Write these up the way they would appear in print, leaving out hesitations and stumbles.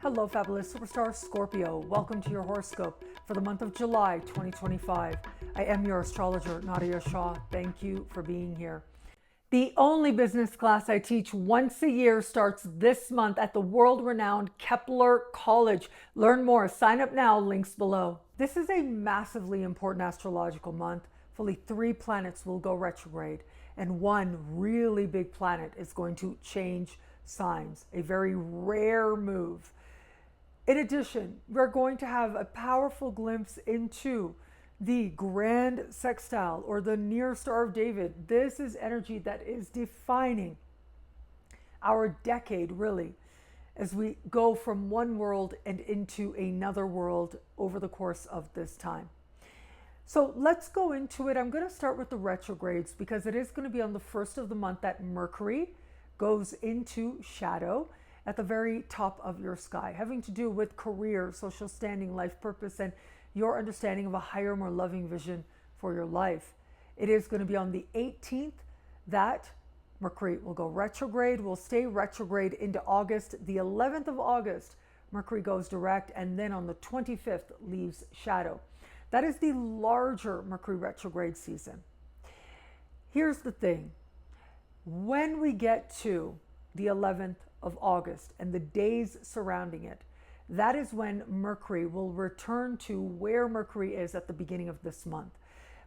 Hello, fabulous superstar Scorpio. Welcome to your horoscope for the month of July 2025. I am your astrologer, Nadiya Shah. Thank you for being here. The only business class I teach once a year starts this month at the world-renowned Kepler College. Learn more. Sign up now. Links below. This is a massively important astrological month. Fully 3 planets will go retrograde, and one really big planet is going to change signs. A very rare move. In addition, we're going to have a powerful glimpse into the grand sextile or the near Star of David. This is energy that is defining our decade, really, as we go from one world and into another world over the course of this time. So let's go into it. I'm going to start with the retrogrades because it is going to be on the first of the month that Mercury goes into shadow at the very top of your sky, having to do with career, social standing, life purpose, and your understanding of a higher, more loving vision for your life. It is going to be on the 18th that Mercury will go retrograde, will stay retrograde into August. The 11th of August, Mercury goes direct, and then on the 25th leaves shadow. That is the larger Mercury retrograde season. Here's the thing. When we get to the 11th of August and the days surrounding it, that is when Mercury will return to where Mercury is at the beginning of this month.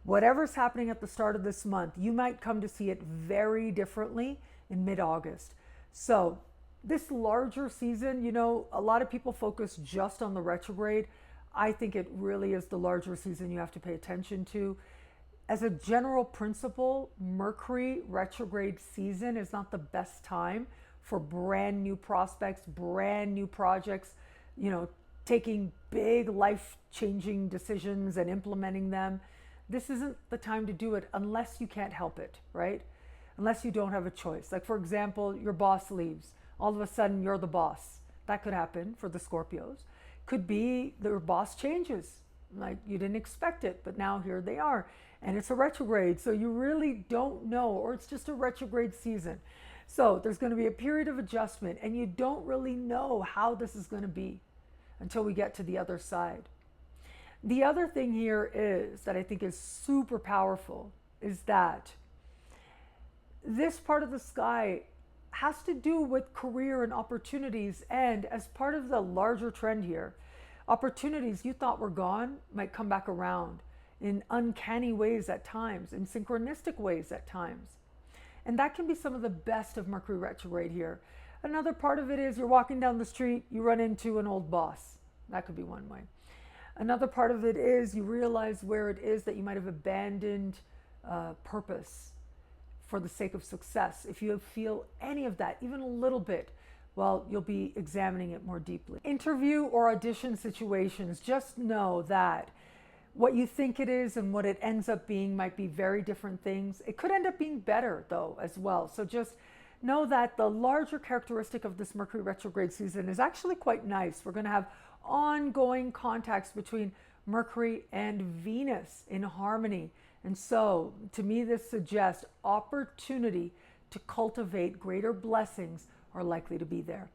Whatever's happening at the start of this month, you might come to see it very differently in mid-August. So this larger season, you know, a lot of people focus just on the retrograde. I think it really is the larger season you have to pay attention to. As a general principle, Mercury retrograde season is not the best time for brand new prospects, brand new projects, you know, taking big life-changing decisions and implementing them. This isn't the time to do it unless you can't help it, right? Unless you don't have a choice. Like, for example, your boss leaves. All of a sudden, you're the boss. That could happen for the Scorpios. Could be your boss changes. Like, you didn't expect it, but now here they are. And it's a retrograde, so you really don't know, or it's just a retrograde season. So there's going to be a period of adjustment, and you don't really know how this is going to be until we get to the other side. The other thing here is that I think is super powerful is that this part of the sky has to do with career and opportunities, and as part of the larger trend here, opportunities you thought were gone might come back around in uncanny ways at times, in synchronistic ways at times. And that can be some of the best of Mercury retrograde here. Another part of it is you're walking down the street, you run into an old boss. That could be one way. Another part of it is you realize where it is that you might have abandoned purpose for the sake of success. If you feel any of that, even a little bit, well, you'll be examining it more deeply. Interview or audition situations, just know that what you think it is and what it ends up being might be very different things. It could end up being better, though, as well. So just know that the larger characteristic of this Mercury retrograde season is actually quite nice. We're going to have ongoing contacts between Mercury and Venus in harmony. And so, to me, this suggests opportunity to cultivate greater blessings are likely to be there.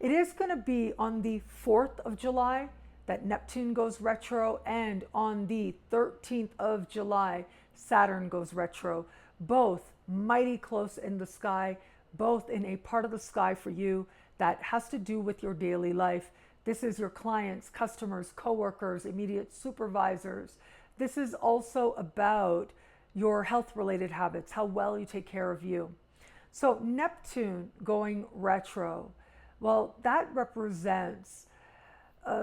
It is going to be on the 4th of July that Neptune goes retro, and on the 13th of July, Saturn goes retro. Both mighty close in the sky, both in a part of the sky for you that has to do with your daily life. This is your clients, customers, coworkers, immediate supervisors. This is also about your health-related habits, how well you take care of you. So Neptune going retro, well, that represents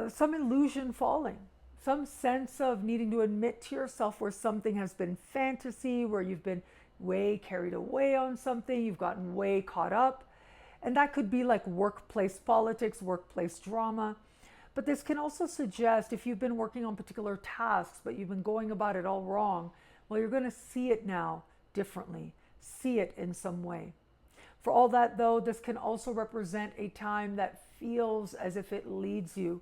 some illusion falling, some sense of needing to admit to yourself where something has been fantasy, where you've been way carried away on something, you've gotten way caught up. And that could be like workplace politics, workplace drama. But this can also suggest if you've been working on particular tasks, but you've been going about it all wrong, well, you're going to see it now differently, see it in some way. For all that, though, this can also represent a time that feels as if it leads you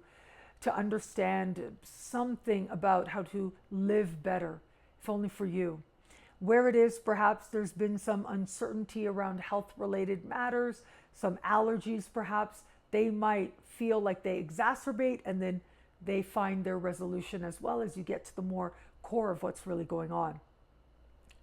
to understand something about how to live better, if only for you. Where it is, perhaps there's been some uncertainty around health-related matters, some allergies perhaps. they might feel like they exacerbate, and then they find their resolution as well as you get to the more core of what's really going on.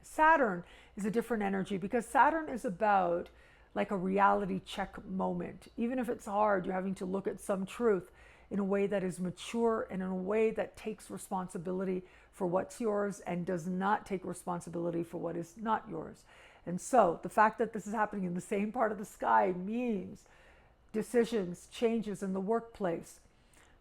Saturn is a different energy because Saturn is about like a reality check moment. Even if it's hard, you're having to look at some truth in a way that is mature and in a way that takes responsibility for what's yours and does not take responsibility for what is not yours. And so the fact that this is happening in the same part of the sky means decisions, changes in the workplace,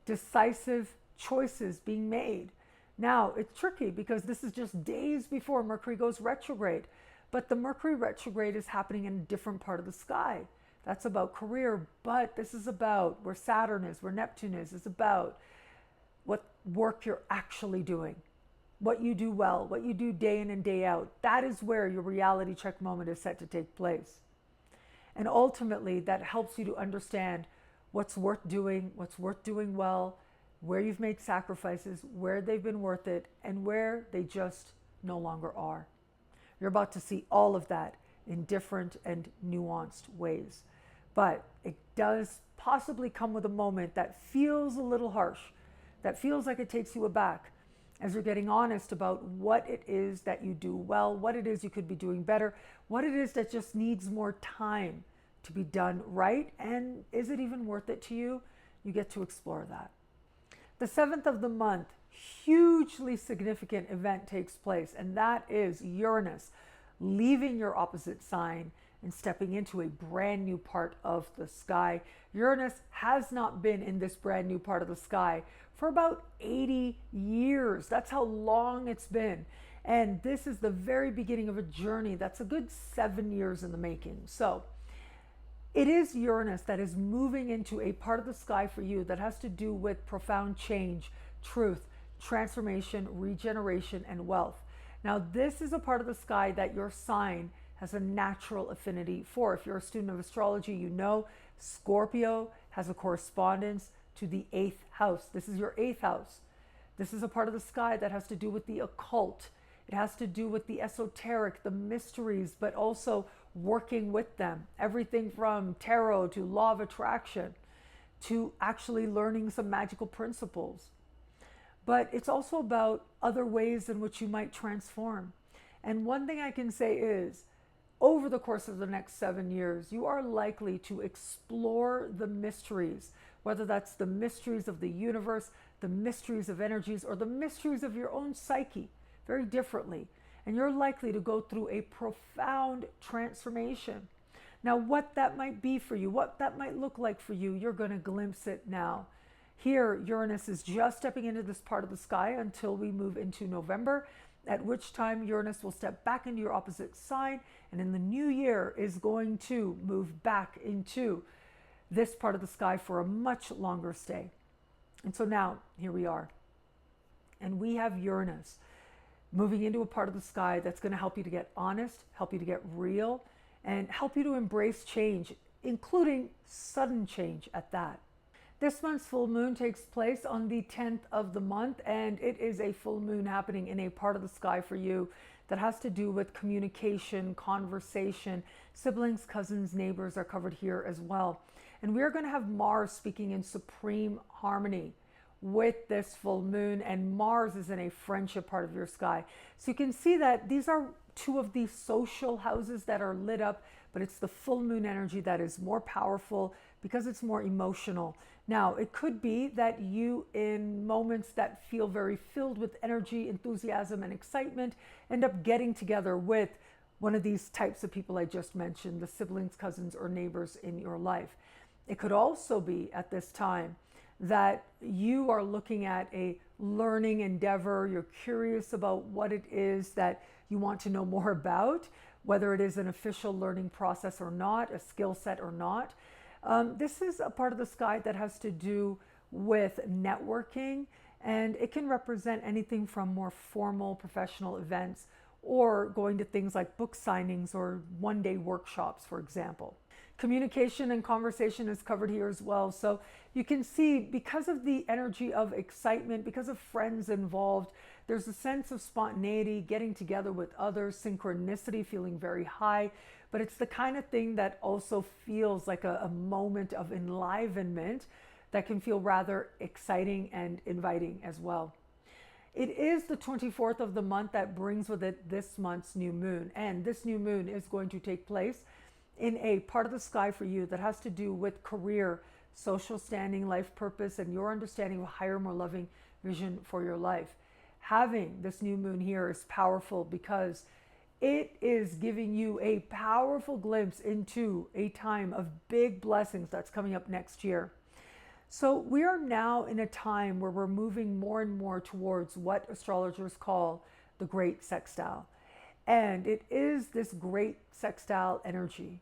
decisive choices being made. Now, it's tricky because this is just days before Mercury goes retrograde, but the Mercury retrograde is happening in a different part of the sky. That's about career, but this is about where Saturn is, where Neptune is. It's about what work you're actually doing, what you do well, what you do day in and day out. That is where your reality check moment is set to take place. And ultimately, that helps you to understand what's worth doing well, where you've made sacrifices, where they've been worth it, and where they just no longer are. You're about to see all of that in different and nuanced ways. But it does possibly come with a moment that feels a little harsh, that feels like it takes you aback as you're getting honest about what it is that you do well, what it is you could be doing better, what it is that just needs more time to be done right, and is it even worth it to you? You get to explore that. The 7th of the month, hugely significant event takes place, and that is Uranus leaving your opposite sign and stepping into a brand new part of the sky. Uranus has not been in this brand new part of the sky for about 80 years. That's how long it's been. And this is the very beginning of a journey that's a good 7 years in the making. So it is Uranus that is moving into a part of the sky for you that has to do with profound change, truth, transformation, regeneration, and wealth. Now, this is a part of the sky that your sign has a natural affinity for. If you're a student of astrology, you know Scorpio has a correspondence to the 8th house. This is your 8th house. This is a part of the sky that has to do with the occult. It has to do with the esoteric, the mysteries, but also working with them. Everything from tarot to law of attraction to actually learning some magical principles. But it's also about other ways in which you might transform. And one thing I can say is, over the course of the next 7 years, you are likely to explore the mysteries, whether that's the mysteries of the universe, the mysteries of energies, or the mysteries of your own psyche, very differently. And you're likely to go through a profound transformation. Now, what that might be for you, what that might look like for you, you're going to glimpse it now. Here, Uranus is just stepping into this part of the sky until we move into November, at which time Uranus will step back into your opposite sign, and in the new year is going to move back into this part of the sky for a much longer stay. And so now, here we are. And we have Uranus moving into a part of the sky that's going to help you to get honest, help you to get real, and help you to embrace change, including sudden change at that. This month's full moon takes place on the 10th of the month, and it is a full moon happening in a part of the sky for you that has to do with communication, conversation. Siblings, cousins, neighbors are covered here as well. And we are going to have Mars speaking in supreme harmony with this full moon, and Mars is in a friendship part of your sky. So you can see that these are two of the social houses that are lit up, but it's the full moon energy that is more powerful because it's more emotional. Now, it could be that you, in moments that feel very filled with energy, enthusiasm, and excitement, end up getting together with one of these types of people I just mentioned, the siblings, cousins, or neighbors in your life. It could also be at this time that you are looking at a learning endeavor. You're curious about what it is that you want to know more about, whether it is an official learning process or not, a skill set or not. This is a part of the sky that has to do with networking, and it can represent anything from more formal professional events or going to things like book signings or one-day workshops, for example. Communication and conversation is covered here as well. So you can see, because of the energy of excitement, because of friends involved, there's a sense of spontaneity, getting together with others, synchronicity feeling very high, but it's the kind of thing that also feels like a moment of enlivenment that can feel rather exciting and inviting as well. It is the 24th of the month that brings with it this month's new moon. And this new moon is going to take place in a part of the sky for you that has to do with career, social standing, life purpose, and your understanding of a higher, more loving vision for your life. Having this new moon here is powerful because it is giving you a powerful glimpse into a time of big blessings that's coming up next year. So we are now in a time where we're moving more and more towards what astrologers call the great sextile. And it is this great sextile energy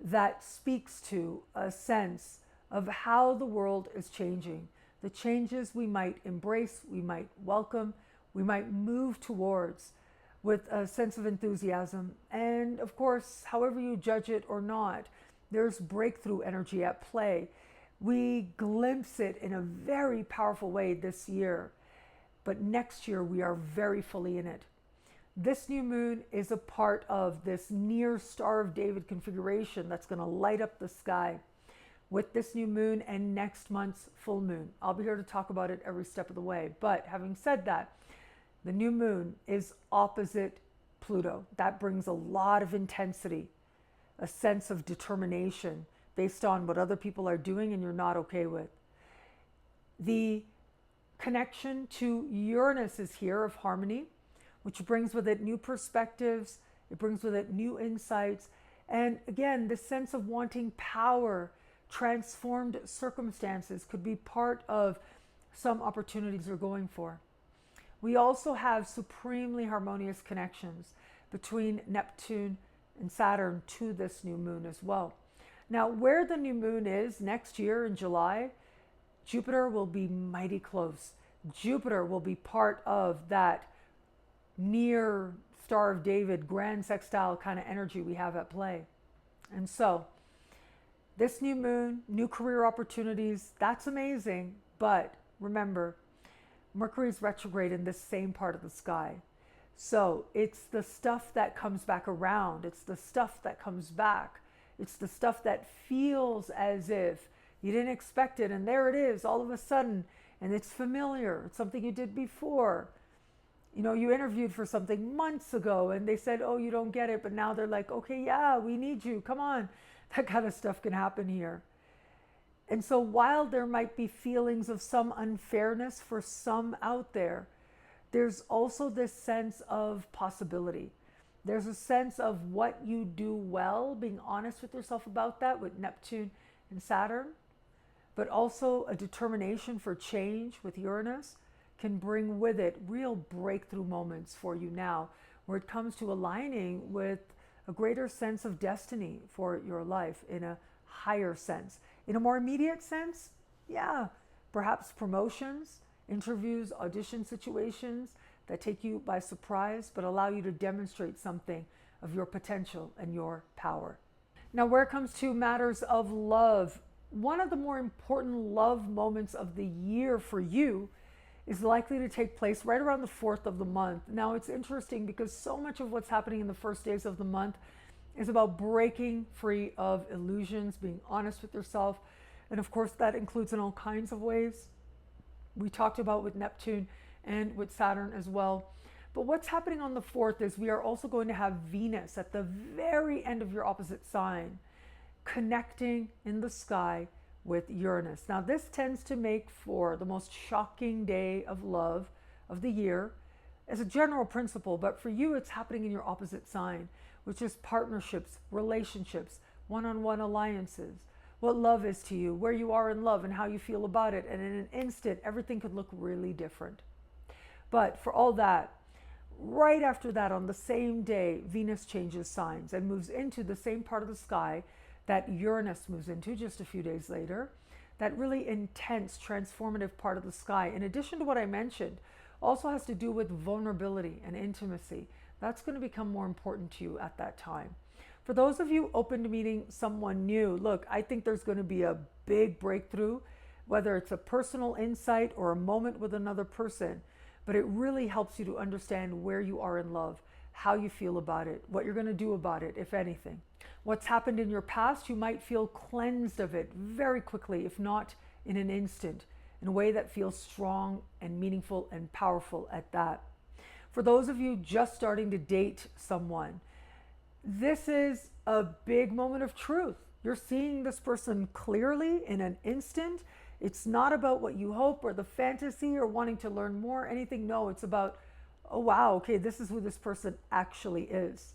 that speaks to a sense of how the world is changing, the changes we might embrace, we might welcome, we might move towards with a sense of enthusiasm. And of course, however you judge it or not, there's breakthrough energy at play. We glimpse it in a very powerful way this year, but next year we are very fully in it. This new moon is a part of this near Star of David configuration that's going to light up the sky with this new moon and next month's full moon. I'll be here to talk about it every step of the way. But having said that, the new moon is opposite Pluto. That brings a lot of intensity, a sense of determination based on what other people are doing and you're not okay with. The connection to Uranus is here of harmony, which brings with it new perspectives, it brings with it new insights, and again, this sense of wanting power, transformed circumstances could be part of some opportunities you're going for. We also have supremely harmonious connections between Neptune and Saturn to this new moon as well. Now, where the new moon is next year in July, Jupiter will be mighty close. Jupiter will be part of that near Star of David, grand sextile kind of energy we have at play. And so, this new moon, new career opportunities, that's amazing. But remember, Mercury's retrograde in this same part of the sky. So it's the stuff that comes back around. It's the stuff that comes back. It's the stuff that feels as if you didn't expect it, and there it is all of a sudden, and it's familiar. It's something you did before. You know, you interviewed for something months ago, and they said, oh, you don't get it, but now they're like, okay, yeah, we need you. Come on. That kind of stuff can happen here. And so while there might be feelings of some unfairness for some out there, there's also this sense of possibility. There's a sense of what you do well, being honest with yourself about that with Neptune and Saturn, but also a determination for change with Uranus can bring with it real breakthrough moments for you now, where it comes to aligning with a greater sense of destiny for your life in a higher sense. In a more immediate sense, yeah, perhaps promotions, interviews, audition situations that take you by surprise, but allow you to demonstrate something of your potential and your power. Now, where it comes to matters of love, one of the more important love moments of the year for you is likely to take place right around the 4th of the month. Now, it's interesting because so much of what's happening in the first days of the month is about breaking free of illusions, being honest with yourself. And of course, that includes in all kinds of ways. We talked about with Neptune and with Saturn as well. But what's happening on the 4th is we are also going to have Venus at the very end of your opposite sign, connecting in the sky with Uranus. Now, this tends to make for the most shocking day of love of the year as a general principle, but for you, it's happening in your opposite sign, which is partnerships, relationships, one-on-one alliances, what love is to you, where you are in love and how you feel about it. And in an instant, everything could look really different. But for all that, right after that, on the same day, Venus changes signs and moves into the same part of the sky that Uranus moves into just a few days later. That really intense, transformative part of the sky, in addition to what I mentioned, also has to do with vulnerability and intimacy. That's going to become more important to you at that time. For those of you open to meeting someone new, look, I think there's going to be a big breakthrough, whether it's a personal insight or a moment with another person, but it really helps you to understand where you are in love, how you feel about it, what you're going to do about it, if anything. What's happened in your past, you might feel cleansed of it very quickly, if not in an instant, in a way that feels strong and meaningful and powerful at that. For those of you just starting to date someone, this is a big moment of truth. You're seeing this person clearly in an instant. It's not about what you hope or the fantasy or wanting to learn more, anything. No, it's about, oh wow, okay, this is who this person actually is.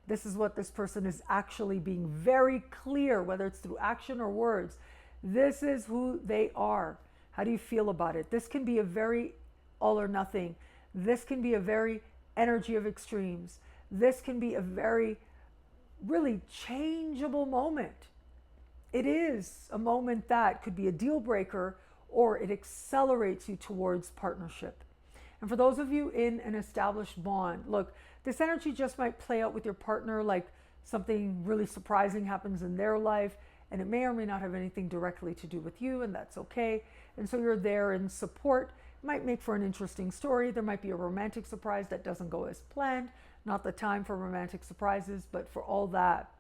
This is what this person is actually being very clear, whether it's through action or words. This is who they are. How do you feel about it? This can be a very all or nothing. This can be a very energy of extremes. This can be a very really changeable moment. It is a moment that could be a deal breaker, or it accelerates you towards partnership. And for those of you in an established bond, look, this energy just might play out with your partner like something really surprising happens in their life, and it may or may not have anything directly to do with you, and that's okay. And so you're there in support. It might make for an interesting story. There might be a romantic surprise that doesn't go as planned. Not the time for romantic surprises, but for all that.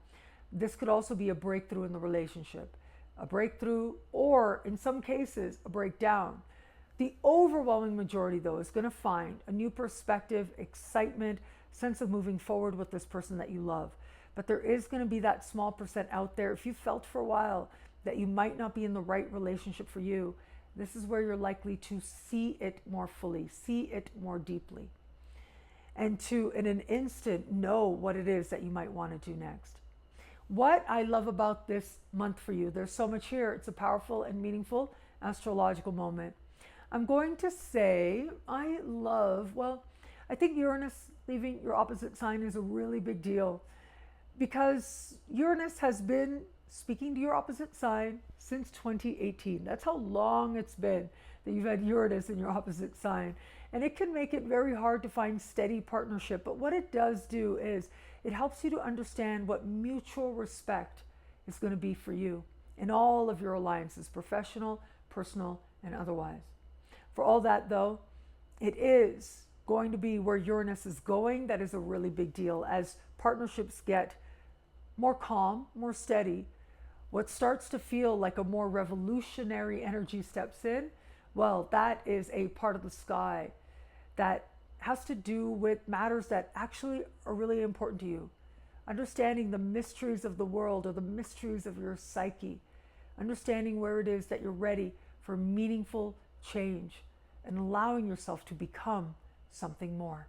This could also be a breakthrough in the relationship. A breakthrough, or in some cases, a breakdown. The overwhelming majority, though, is going to find a new perspective, excitement, sense of moving forward with this person that you love. But there is going to be that small percent out there, if you felt for a while that you might not be in the right relationship for you, this is where you're likely to see it more fully, see it more deeply, and to, in an instant, know what it is that you might want to do next. What I love about this month for you, there's so much here. It's a powerful and meaningful astrological moment. I'm going to say I think Uranus leaving your opposite sign is a really big deal, because Uranus has been speaking to your opposite sign since 2018. That's how long it's been that you've had Uranus in your opposite sign. And it can make it very hard to find steady partnership. But what it does do is it helps you to understand what mutual respect is going to be for you in all of your alliances, professional, personal, and otherwise. For all that, though, it is going to be where Uranus is going. That is a really big deal. As partnerships get more calm, more steady, what starts to feel like a more revolutionary energy steps in. Well, that is a part of the sky that has to do with matters that actually are really important to you. Understanding the mysteries of the world, or the mysteries of your psyche. Understanding where it is that you're ready for meaningful change and allowing yourself to become something more.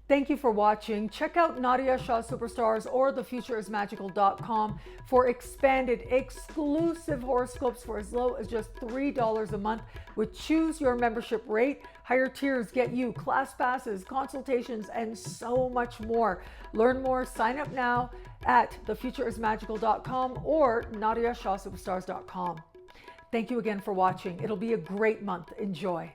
Thank you for watching. Check out Nadiya Shah Superstars or thefutureismagical.com for expanded, exclusive horoscopes for as low as just $3 a month with choose your membership rate. Higher tiers get you class passes, consultations, and so much more. Learn more, sign up now at thefutureismagical.com or NadiyaShahSuperstars.com. Thank you again for watching. It'll be a great month. Enjoy.